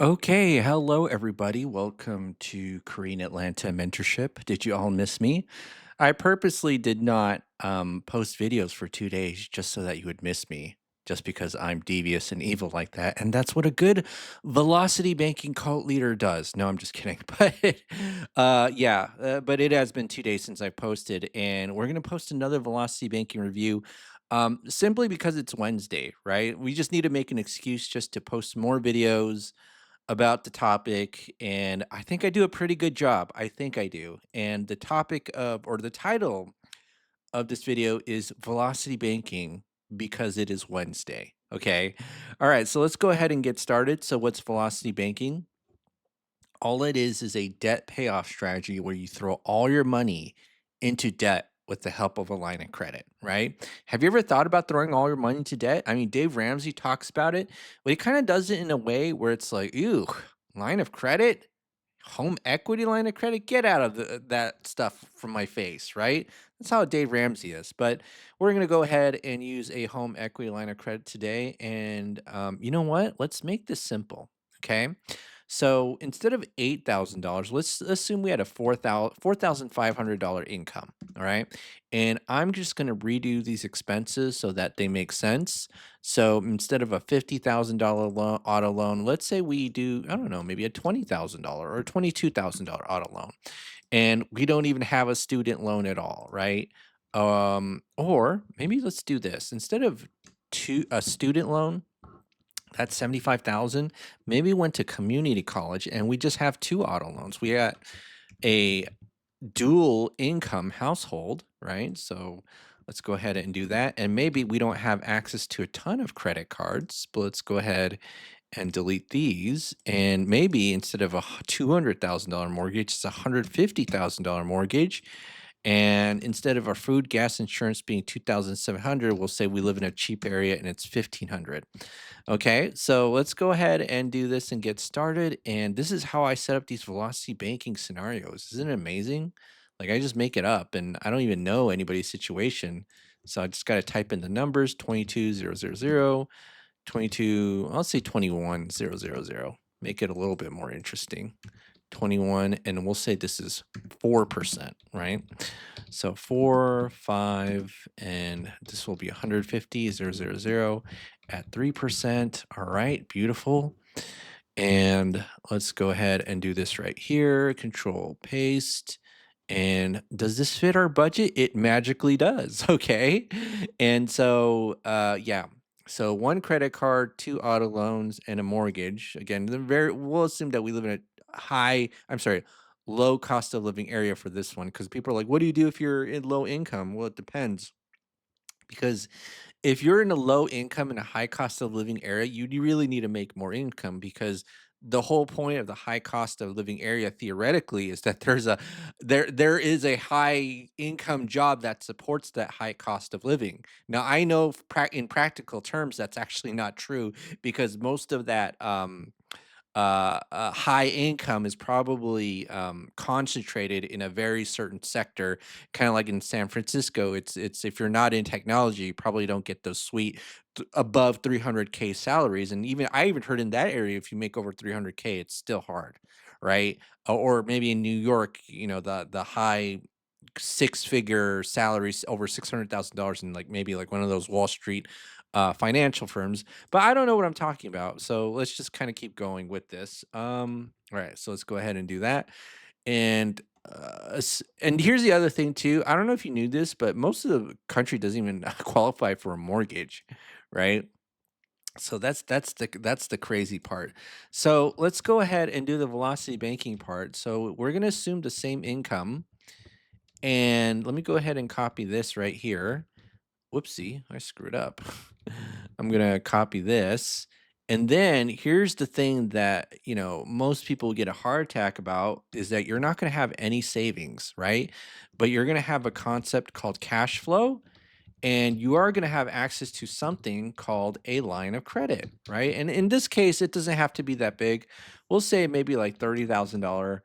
Okay, hello everybody. Welcome to Korean Atlanta Mentorship. Did you all miss me? I purposely did not post videos for 2 days just so that you would miss me, just because I'm devious and evil like that. And that's what a good velocity banking cult leader does. No, I'm just kidding. But it has been 2 days since I posted, and we're going to post another velocity banking review. Simply because it's Wednesday, right? We just need to make an excuse just to post more videos about the topic, and I think I do a pretty good job. I think I do. And the topic of, or the title of this video is Velocity Banking because it is Wednesday. Okay. All right. So let's go ahead and get started. So, what's velocity banking? All it is a debt payoff strategy where you throw all your money into debt with the help of a line of credit, right? Have you ever thought about throwing all your money into debt? I mean, Dave Ramsey talks about it, but he kind of does it in a way where it's like, ew, line of credit, home equity line of credit, get out of that stuff from my face, right? That's how Dave Ramsey is. But we're going to go ahead and use a home equity line of credit today. And you know what? Let's make this simple. Okay. So instead of $8,000, let's assume we had a $4,500 income. All right. And I'm just going to redo these expenses so that they make sense. So instead of a $50,000 auto loan, let's say we do, I don't know, maybe a $20,000 or $22,000 auto loan. And we don't even have a student loan at all, right? Or maybe let's do this. Instead of a student loan, that's 75,000. Maybe went to community college and we just have two auto loans. We got a dual income household, right? So let's go ahead and do that. And maybe we don't have access to a ton of credit cards, but let's go ahead and delete these. And maybe instead of a $200,000 mortgage, it's a $150,000 mortgage. And instead of our food, gas, insurance being 2,700, we'll say we live in a cheap area and it's 1,500. Okay, so let's go ahead and do this and get started. And this is how I set up these velocity banking scenarios. Isn't it amazing? Like I just make it up and I don't even know anybody's situation. So I just got to type in the numbers 22,000, 22, I'll say 21,000. Make it a little bit more interesting. 21, and we'll say this is 4%, right? So 4, 5, and this will be 150,000 at 3%. All right, beautiful. And let's go ahead and do this right here. Control paste. And does this fit our budget? It magically does. Okay. And so, yeah. So one credit card, two auto loans, and a mortgage. Again, we'll assume that we live in a low cost of living area for this one because people are like, what do you do if you're in low income? Well, it depends because if you're in a low income and a high cost of living area, you really need to make more income because the whole point of the high cost of living area theoretically is that there is a high income job that supports that high cost of living. Now I know in practical terms that's actually not true because most of that high income is probably concentrated in a very certain sector, kind of like in San Francisco. It's if you're not in technology, you probably don't get those sweet above 300K salaries. And even I even heard in that area, if you make over 300K, it's still hard, right? Or maybe in New York, the high six figure salaries over $600,000 in like maybe like one of those Wall Street financial firms, but I don't know what I'm talking about. So let's just kind of keep going with this. All right, so let's go ahead and do that. And and here's the other thing too. I don't know if you knew this, but most of the country doesn't even qualify for a mortgage, right? So that's the crazy part. So let's go ahead and do the velocity banking part. So we're gonna assume the same income, and let me go ahead and copy this right here. Whoopsie, I screwed up. I'm gonna copy this. And then here's the thing that, most people get a heart attack about is that you're not gonna have any savings, right? But you're gonna have a concept called cash flow, and you are going to have access to something called a line of credit, right? And in this case, it doesn't have to be that big. We'll say maybe like $30,000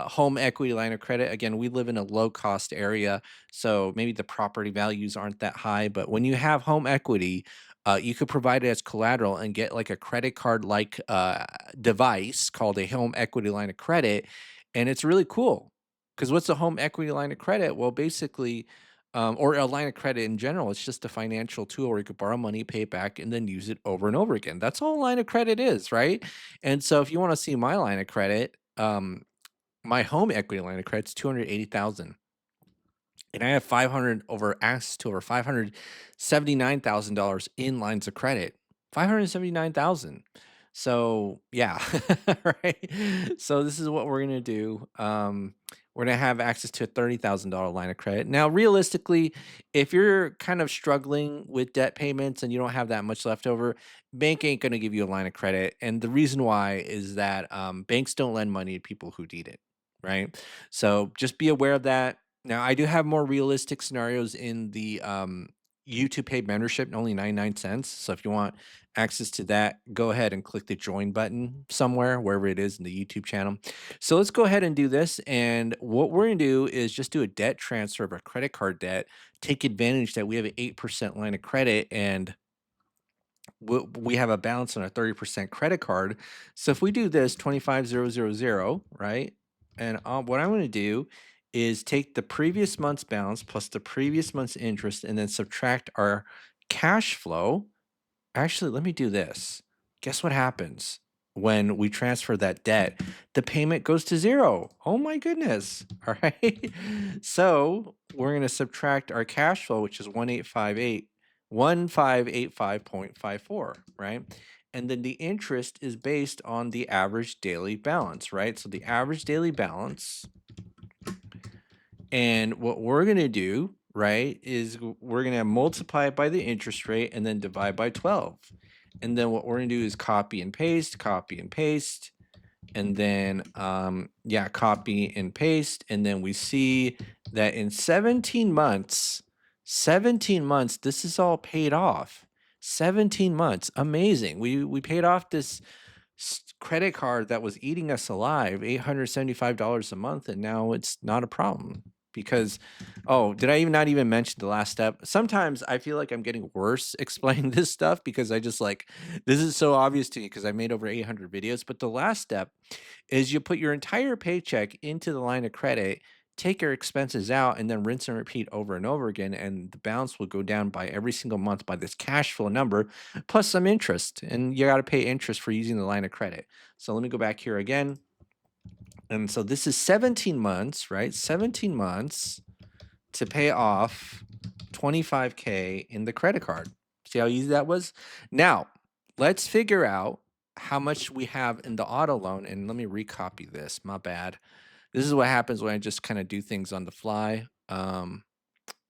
home equity line of credit. Again, we live in a low cost area, so maybe the property values aren't that high. But when you have home equity, You could provide it as collateral and get like a credit card like device called a home equity line of credit. And it's really cool because what's a home equity line of credit? Well, basically, or a line of credit in general, it's just a financial tool where you could borrow money, pay it back, and then use it over and over again. That's all a line of credit is, right? And so if you want to see my line of credit, my home equity line of credit is 280,000, and I have 500 over access to over $579,000 in lines of credit. 579,000. So, yeah, right? So this is what we're gonna do. We're gonna have access to a $30,000 line of credit. Now, realistically, if you're kind of struggling with debt payments and you don't have that much left over, bank ain't gonna give you a line of credit. And the reason why is that banks don't lend money to people who need it, right? So just be aware of that. Now, I do have more realistic scenarios in the YouTube paid membership, only 99 cents. So if you want access to that, go ahead and click the join button somewhere, wherever it is in the YouTube channel. So let's go ahead and do this. And what we're going to do is just do a debt transfer of our credit card debt, take advantage that we have an 8% line of credit, and we have a balance on a 30% credit card. So if we do this 25,000, right? And what I'm going to do is take the previous month's balance plus the previous month's interest and then subtract our cash flow. Actually, let me do this. Guess what happens when we transfer that debt? The payment goes to zero. Oh my goodness. All right. So we're going to subtract our cash flow, which is 1585.54, right? And then the interest is based on the average daily balance, right? So the average daily balance, and what we're going to do, right, is we're going to multiply it by the interest rate and then divide by 12. And then what we're going to do is copy and paste, and then yeah, copy and paste. And then we see that in 17 months, this is all paid off. 17 months, amazing. We paid off this credit card that was eating us alive, $875 a month, and now it's not a problem because, oh, did I even not even mention the last step? Sometimes I feel like I'm getting worse explaining this stuff because I just like, this is so obvious to me because I made over 800 videos. But the last step is you put your entire paycheck into the line of credit, take your expenses out, and then rinse and repeat over and over again. And the balance will go down by every single month by this cash flow number plus some interest. And you got to pay interest for using the line of credit. So let me go back here again. And so this is 17 months, right? 17 months to pay off 25K in the credit card. See how easy that was? Now, let's figure out how much we have in the auto loan. And let me recopy this. My bad. This is what happens when I just kind of do things on the fly. All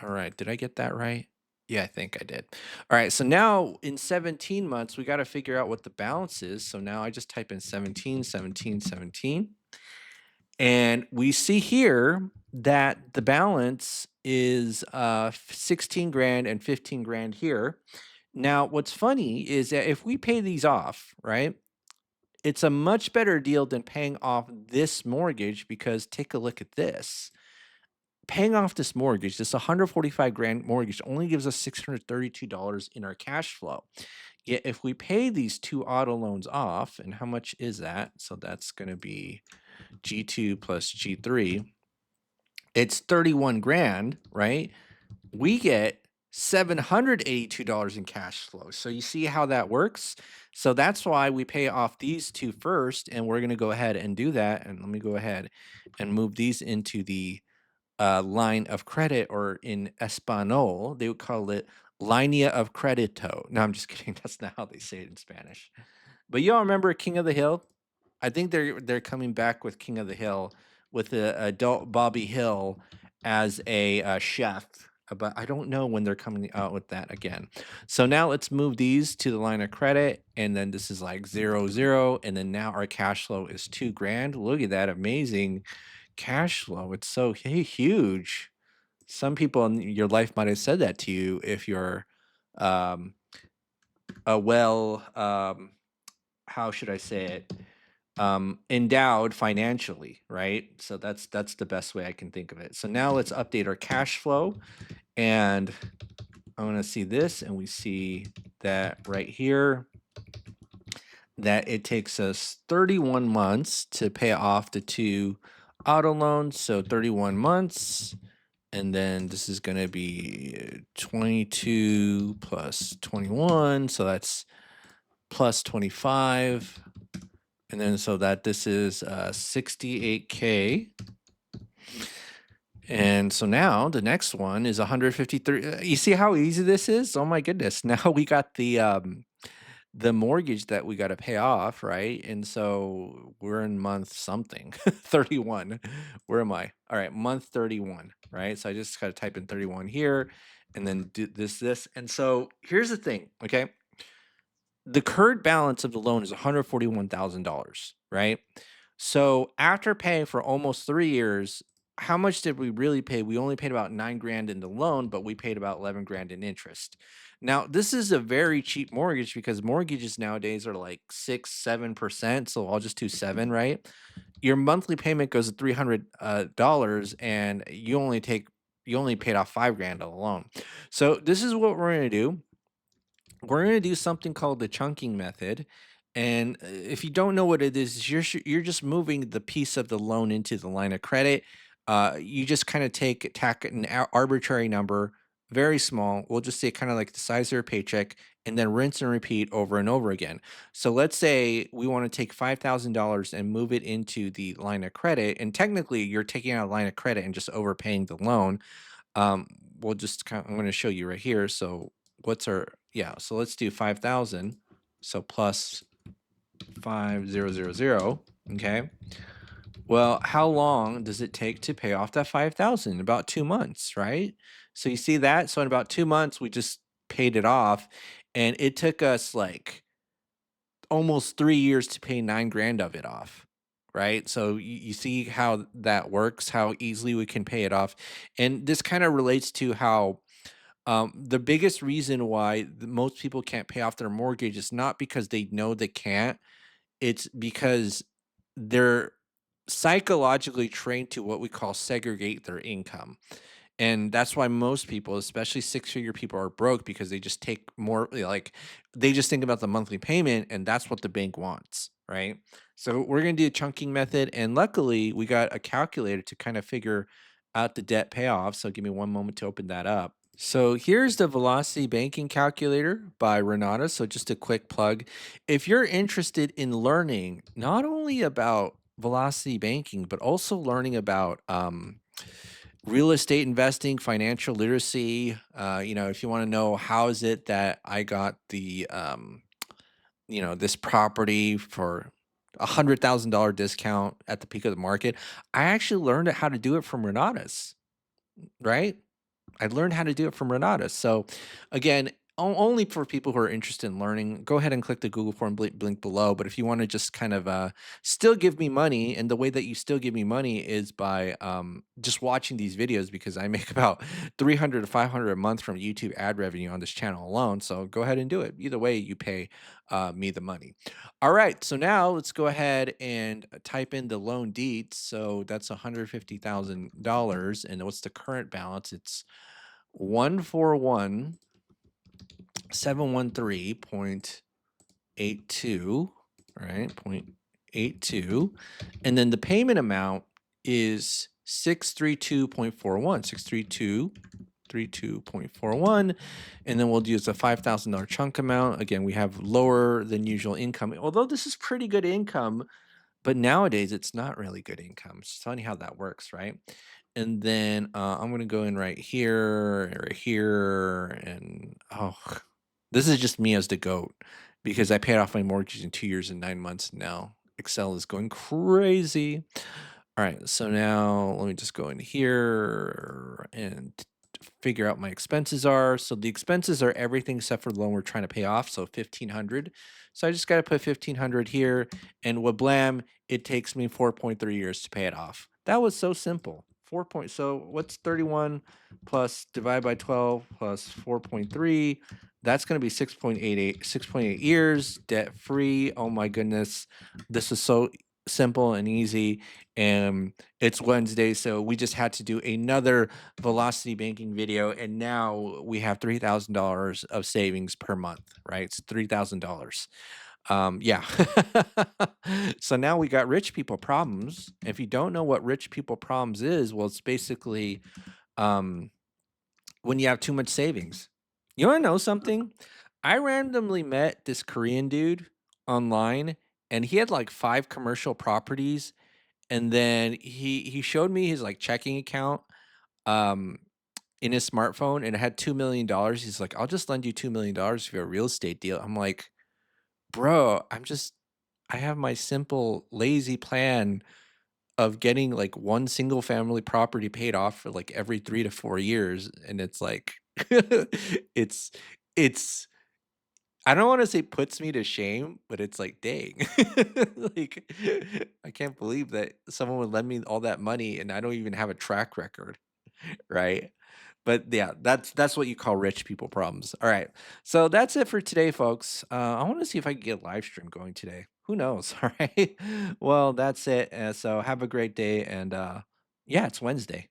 right, did I get that right? Yeah, I think I did. All right, so now in 17 months, we got to figure out what the balance is. So now I just type in 17, 17, 17. And we see here that the balance is 16 grand and 15 grand here. Now, what's funny is that if we pay these off, right, it's a much better deal than paying off this mortgage because take a look at this. Paying off this mortgage, this 145 grand mortgage only gives us $632 in our cash flow. Yet if we pay these two auto loans off, and how much is that? So that's going to be G2 plus G3. It's 31 grand, right? We get $782 in cash flow. So you see how that works? So that's why we pay off these two first, and we're going to go ahead and do that. And let me go ahead and move these into the line of credit, or in Espanol, they would call it linea of credito. No, I'm just kidding. That's not how they say it in Spanish. But y'all remember King of the Hill? I think they're coming back with King of the Hill with the adult Bobby Hill as a chef. But I don't know when they're coming out with that again. So now let's move these to the line of credit, and then this is like 0, 0, and then now our cash flow is 2 grand. Look at that amazing cash flow. It's so huge. Some people in your life might have said that to you if you're um, a well, how should I say it? Endowed financially, right? So that's the best way I can think of it. So now let's update our cash flow, and I want to see this, and we see that right here, that it takes us 31 months to pay off the two auto loans. So 31 months. And then this is going to be 22 plus 21. So that's plus 25. And then so that this is 68K. And so now the next one is 153. You see how easy this is? Oh my goodness. Now we got the mortgage that we got to pay off, right? And so we're in month something, 31. Where am I? All right, month 31, right? So I just got to type in 31 here and then do this. And so here's the thing, okay? The current balance of the loan is $141,000, right? So after paying for almost 3 years, how much did we really pay? We only paid about 9 grand in the loan, but we paid about 11 grand in interest. Now, this is a very cheap mortgage because mortgages nowadays are like 6, 7%. So I'll just do seven, right? Your monthly payment goes to $300, and you only paid off 5 grand on the loan. So this is what we're gonna do. We're going to do something called the chunking method. And if you don't know what it is, you're just moving the piece of the loan into the line of credit. You just kind of tack an arbitrary number, very small. We'll just say kind of like the size of your paycheck, and then rinse and repeat over and over again. So let's say we want to take $5,000 and move it into the line of credit. And technically, you're taking out a line of credit and just overpaying the loan. Um, we'll just kind of, I'm going to show you right here. So what's our, yeah, so let's do 5,000. So plus 5000. Okay. Well, how long does it take to pay off that 5,000? About 2 months, right? So you see that? So in about 2 months, we just paid it off, and it took us like almost 3 years to pay 9 grand of it off. Right. So you see how that works, how easily we can pay it off. And this kind of relates to how the biggest reason why most people can't pay off their mortgage is not because they know they can't. It's because they're psychologically trained to what we call segregate their income. And that's why most people, especially six-figure people, are broke because they just take more, like, they just think about the monthly payment and that's what the bank wants, right? So we're going to do a chunking method. And luckily, we got a calculator to kind of figure out the debt payoff. So give me one moment to open that up. So here's the Velocity Banking Calculator by Renata. So just a quick plug. If you're interested in learning not only about velocity banking, but also learning about real estate investing, financial literacy, if you want to know how is it that I got this property for $100,000 discount at the peak of the market, I actually learned how to do it from Renata's, right? I learned how to do it from Renata. So, again, only for people who are interested in learning, go ahead and click the Google form link below. But if you want to just kind of still give me money, and the way that you still give me money is by just watching these videos, because I make about 300 to 500 a month from YouTube ad revenue on this channel alone. So go ahead and do it. Either way, you pay me the money. All right. So now let's go ahead and type in the loan deeds. So that's $150,000. And what's the current balance? It's 141,713.82, right? 0.82. And then the payment amount is 632.41, 632.41. And then we'll use a $5,000 chunk amount. Again, we have lower than usual income, although this is pretty good income, but nowadays it's not really good income. It's funny how that works, right? And then I'm gonna go in right here, and oh, this is just me as the goat because I paid off my mortgage in 2 years and 9 months. Now Excel is going crazy. All right, so now let me just go in here and figure out my expenses are. So the expenses are everything except for the loan we're trying to pay off. So 1,500. So I just got to put 1,500 here, and blam, it takes me 4.3 years to pay it off. That was so simple. So what's 31 plus divide by 12 plus 4.3? That's going to be 6.8 years debt free. Oh my goodness. This is so simple and easy. And it's Wednesday, so we just had to do another velocity banking video, and now we have $3,000 of savings per month, right? It's $3,000. Yeah. So now we got rich people problems. If you don't know what rich people problems is, well, it's basically um when you have too much savings. You want to know something? I randomly met this Korean dude online, and he had like 5 commercial properties, and then he showed me his like checking account um in his smartphone, and it had $2 million. He's like, "I'll just lend you $2 million for a real estate deal." I'm like, "Bro, I have my simple lazy plan of getting like one single family property paid off for like every 3 to 4 years," and it's like it's it's I don't wanna say puts me to shame, but it's like, dang. Like, I can't believe that someone would lend me all that money and I don't even have a track record, right? But yeah, that's what you call rich people problems. All right. So that's it for today, folks. I wanna see if I can get a live stream going today. Who knows? All right. Well, that's it. So have a great day, and yeah, it's Wednesday.